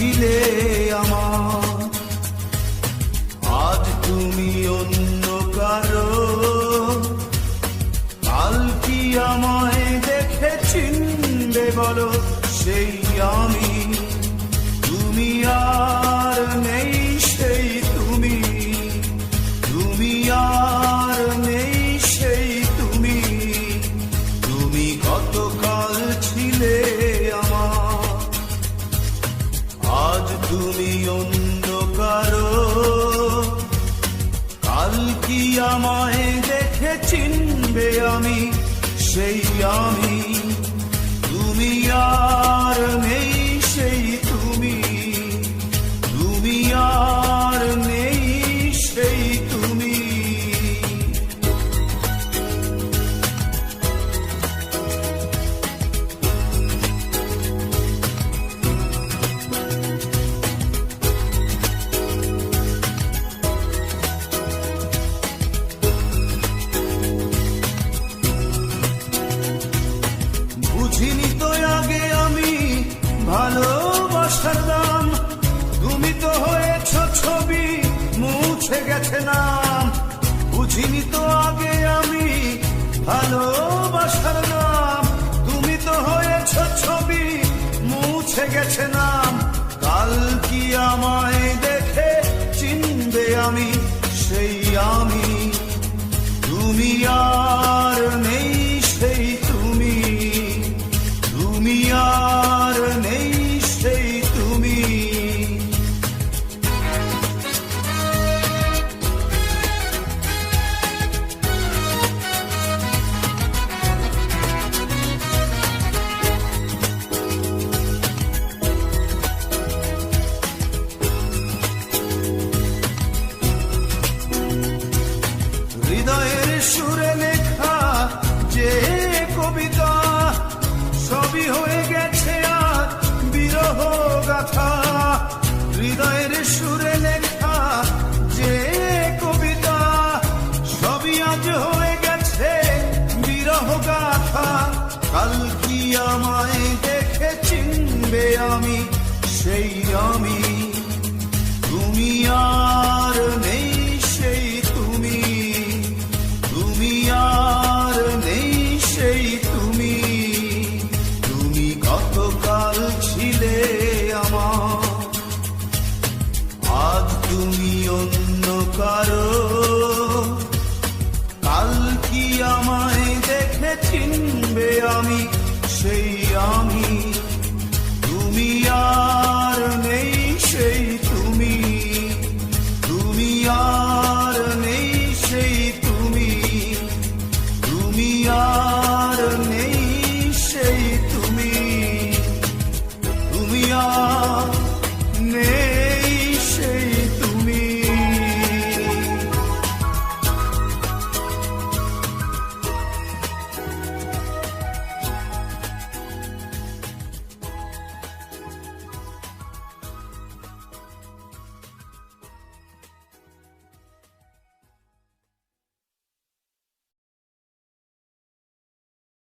ছিলে আমার, আজ তুমি অন্য কারো। কাল কি আমায় দেখে চিনবে বলো সেই আমি, তুমি আর নেই সেই তুমি, তুমি আর নেই সেই তুমি, তুমি গতকাল ছিলে আমার, আজ তুমি অন্য কারো। কাল কি আমায় দেখে চিনবে আমি সেই আমি, তুমি আর নেই সেই তুমি, তুমি আর নেই সেই তুমি। বুঝিনি তো আগে আমি ভালোবাসার দাম, তুমি তো হয়েছ ছবি মুছে গেছে নাম। বুঝিনি তো আগে আমি ভালোবাসার নাম, তুমি তো হয়েছ ছবি মুছে গেছে নাম। কাল কি আমায় দেখে চিনবে আমি সেই আমি, তুমি আর নেই সেই তুমি, তুমি আর নেই সেই তুমি। হৃদয়ের সুরে লেখা যে কবিতা, সবই হয়ে গেছে আজ বিরহ গাথা। হৃদয়ের সুরে লেখা যে কবিতা, সবই আজ হয়ে গেছে বিরহ গাথা। কাল কি আমায় দেখে চিনবে আমি সেই আমি, তুমি আর নেই সেই তুমি, তুমি আর নেই সেই তুমি, তুমি গতকাল ছিলে আমার, আজ তুমি অন্য কারো। কাল কি আমায় দেখে চিনবে আমি সেই আমি।